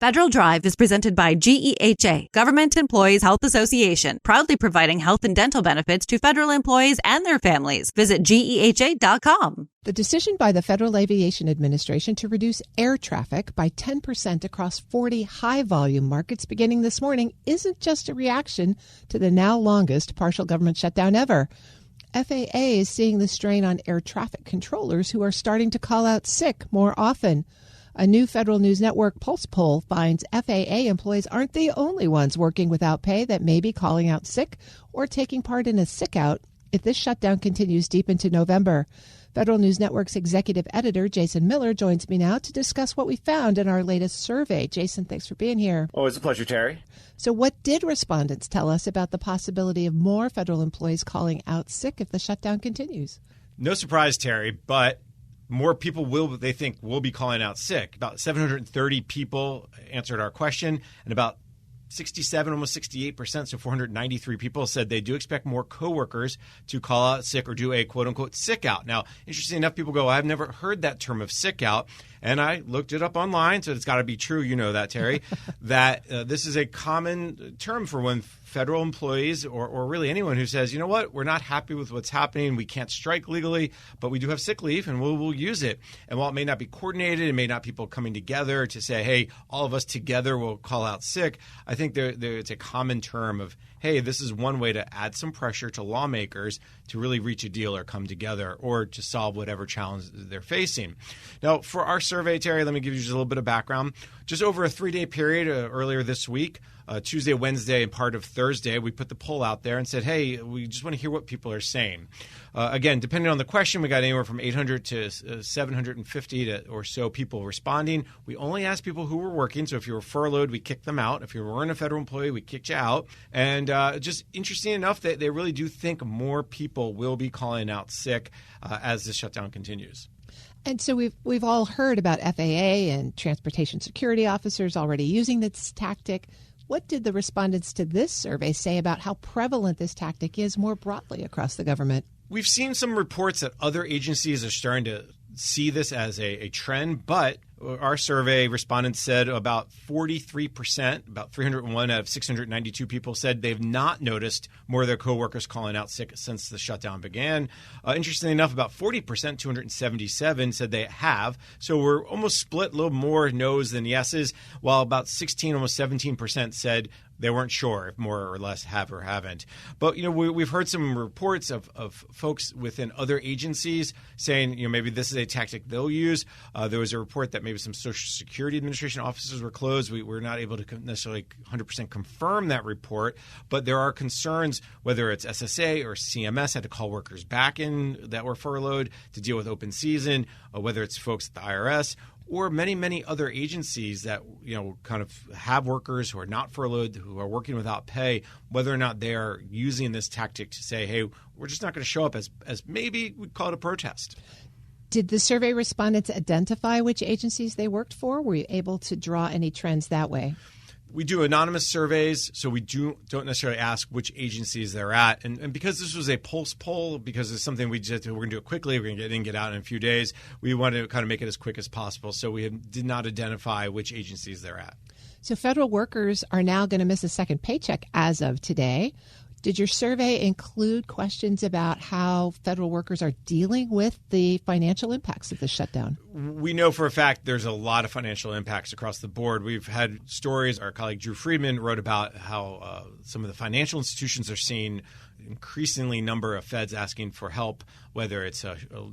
Federal Drive is presented by GEHA, Government Employees Health Association, proudly providing health and dental benefits to federal employees and their families. Visit GEHA.com. The decision by the Federal Aviation Administration to reduce air traffic by 10% across 40 high-volume markets beginning this morning isn't just a reaction to the now longest partial government shutdown ever. FAA is seeing the strain on air traffic controllers who are starting to call out sick more often. A new Federal News Network Pulse poll finds FAA employees aren't the only ones working without pay that may be calling out sick or taking part in a sick out if this shutdown continues deep into November. Federal News Network's executive editor, Jason Miller, joins me now to discuss what we found in our latest survey. Jason, thanks for being here. Always a pleasure, Terry. So what did respondents tell us about the possibility of more federal employees calling out sick if the shutdown continues? No surprise, Terry, but more people they think will be calling out sick. About 730 people answered our question, and about 67, almost 68%, so 493 people said they do expect more coworkers to call out sick or do a quote-unquote sick out. Now, interesting enough, people go, I've never heard that term of sick out. And I looked it up online, so it's got to be true. You know that, Terry, that this is a common term for when federal employees or really anyone who says, you know what, we're not happy with what's happening. We can't strike legally, but we do have sick leave and we'll use it. And while it may not be coordinated, it may not be people coming together to say, hey, all of us together will call out sick. I think it's a common term of, hey, this is one way to add some pressure to lawmakers to really reach a deal or come together or to solve whatever challenge they're facing. Now, for our survey, Terry, let me give you just a little bit of background. Just over a 3-day period earlier this week, Tuesday, Wednesday, and part of Thursday, we put the poll out there and said, hey, we just want to hear what people are saying. Again, depending on the question, we got anywhere from 800 to 750 or so people responding. We only asked people who were working. So if you were furloughed, we kicked them out. If you weren't a federal employee, we kicked you out. And just interesting enough that they really do think more people will be calling out sick as the shutdown continues. And so we've all heard about FAA and transportation security officers already using this tactic. What did the respondents to this survey say about how prevalent this tactic is more broadly across the government? We've seen some reports that other agencies are starting to see this as a trend, but our survey respondents said about 43%, about 301 out of 692 people said they've not noticed more of their coworkers calling out sick since the shutdown began. Interestingly enough, about 40%, 277, said they have. So we're almost split, a little more no's than yeses, while about 16, almost 17% said they weren't sure if more or less have or haven't. But, we've heard some reports of folks within other agencies saying, maybe this is a tactic they'll use. There was a report that maybe some Social Security Administration offices were closed. We're not able to necessarily 100% confirm that report, but there are concerns whether it's SSA or CMS had to call workers back in that were furloughed to deal with open season, whether it's folks at the IRS or many, many other agencies that, kind of have workers who are not furloughed, who are working without pay, whether or not they are using this tactic to say, hey, we're just not going to show up as maybe we'd call it a protest. Did the survey respondents identify which agencies they worked for? Were you able to draw any trends that way? We do anonymous surveys, so we don't necessarily ask which agencies they're at. And because this was a pulse poll, because it's something we're going to do it quickly, we're going to get in, get out in a few days, we wanted to kind of make it as quick as possible. So we did not identify which agencies they're at. So federal workers are now going to miss a second paycheck as of today. Did your survey include questions about how federal workers are dealing with the financial impacts of the shutdown? We know for a fact there's a lot of financial impacts across the board. We've had stories. Our colleague Drew Friedman wrote about how some of the financial institutions are seeing increasingly number of feds asking for help, whether it's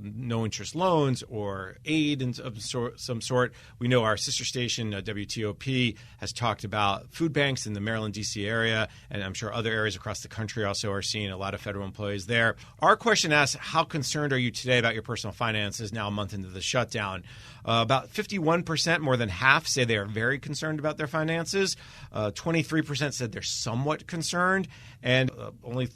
no-interest loans or aid of some sort. We know our sister station, WTOP, has talked about food banks in the Maryland, D.C. area, and I'm sure other areas across the country also are seeing a lot of federal employees there. Our question asks, how concerned are you today about your personal finances now a month into the shutdown? About 51%, more than half, say they are very concerned about their finances. 23% said they're somewhat concerned, and only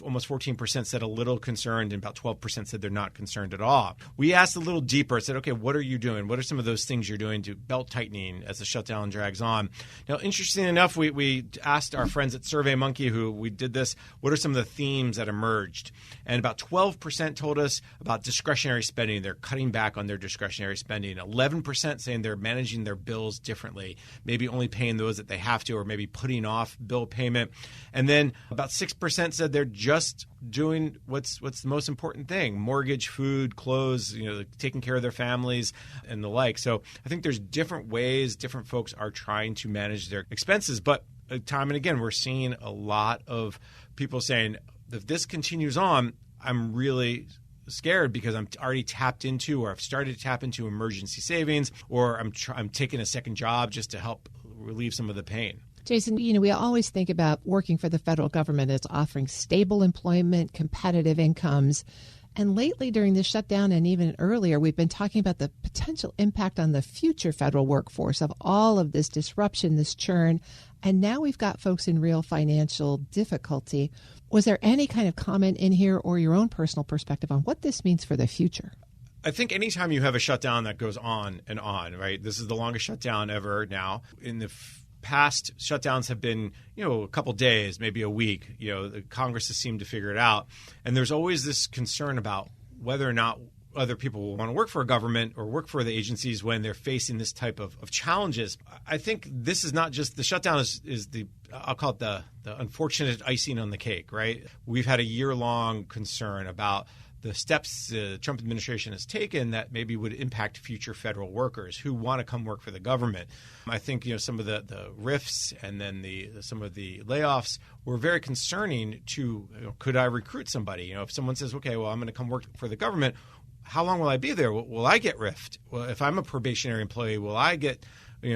almost 14% said a little concerned, and about 12% said they're not concerned at all. We asked a little deeper. I said, okay, what are you doing? What are some of those things you're doing to belt tightening as the shutdown drags on? Now, interesting enough, we asked our friends at SurveyMonkey, who we did this, what are some of the themes that emerged? And about 12% told us about discretionary spending. They're cutting back on their discretionary discretionary spending. 11% saying they're managing their bills differently, maybe only paying those that they have to, or maybe putting off bill payment. And then about 6% said they're just doing what's the most important thing: mortgage, food, clothes, taking care of their families and the like. So I think there's different ways different folks are trying to manage their expenses. But time and again, we're seeing a lot of people saying, if this continues on, I'm really scared because I'm already tapped into, or I've started to tap into, emergency savings, or I'm taking a second job just to help relieve some of the pain. Jason, we always think about working for the federal government as offering stable employment, competitive incomes. And lately during the shutdown and even earlier, we've been talking about the potential impact on the future federal workforce of all of this disruption, this churn. And now we've got folks in real financial difficulty. Was there any kind of comment in here or your own personal perspective on what this means for the future? I think anytime you have a shutdown that goes on and on, right? This is the longest shutdown ever now. In the past, shutdowns have been, a couple days, maybe a week. The Congress has seemed to figure it out. And there's always this concern about whether or not other people will want to work for a government or work for the agencies when they're facing this type of challenges. I think this is not just the shutdown is the, I'll call it the unfortunate icing on the cake, right? We've had a year-long concern about the steps the Trump administration has taken that maybe would impact future federal workers who want to come work for the government. I think some of the rifts and then some of the layoffs were very concerning to could I recruit somebody? If someone says, okay, well, I'm going to come work for the government, how long will I be there? Will I get riffed? Well, if I'm a probationary employee, will I get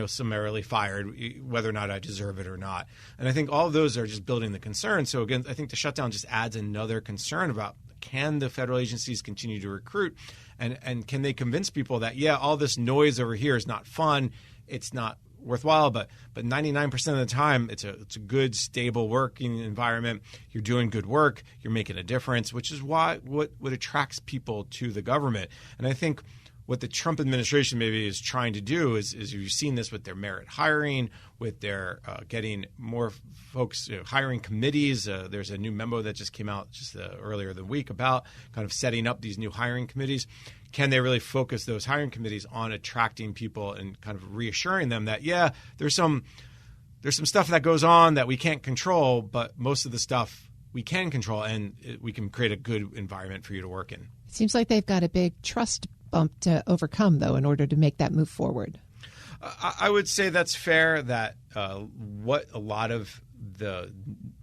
summarily fired, whether or not I deserve it or not? And I think all of those are just building the concern. So again, I think the shutdown just adds another concern about, can the federal agencies continue to recruit, and can they convince people that, all this noise over here is not fun, it's not worthwhile, but 99% of the time it's a good, stable working environment. You're doing good work, you're making a difference, which is what attracts people to the government. And I think what the Trump administration maybe is trying to do is you've seen this with their merit hiring, with their getting more folks, hiring committees. There's a new memo that just came out just earlier the week about kind of setting up these new hiring committees. Can they really focus those hiring committees on attracting people and kind of reassuring them that, there's some stuff that goes on that we can't control, but most of the stuff we can control, and we can create a good environment for you to work in. It seems like they've got a big trust bump to overcome, though, in order to make that move forward. I would say that's fair, that what a lot of the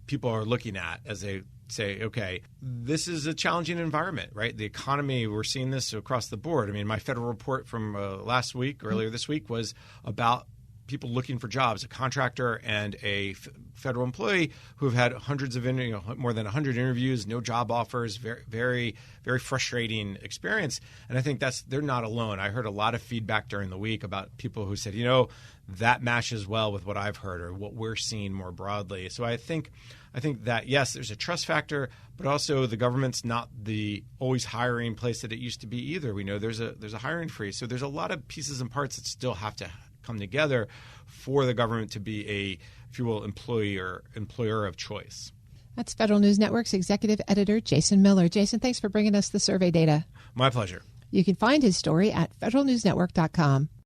people are looking at as they say, okay, this is a challenging environment, right? The economy, we're seeing this across the board. I mean, my federal report from earlier this week, was about people looking for jobs, a contractor and a federal employee who have had hundreds of more than 100 interviews, no job offers, very, very, very frustrating experience. And I think they're not alone. I heard a lot of feedback during the week about people who said, that matches well with what I've heard or what we're seeing more broadly. So I think that, yes, there's a trust factor, but also the government's not the always hiring place that it used to be either. We know there's a hiring freeze. So there's a lot of pieces and parts that still have to come together for the government to be a, if you will, employer of choice. That's Federal News Network's executive editor, Jason Miller. Jason, thanks for bringing us the survey data. My pleasure. You can find his story at federalnewsnetwork.com.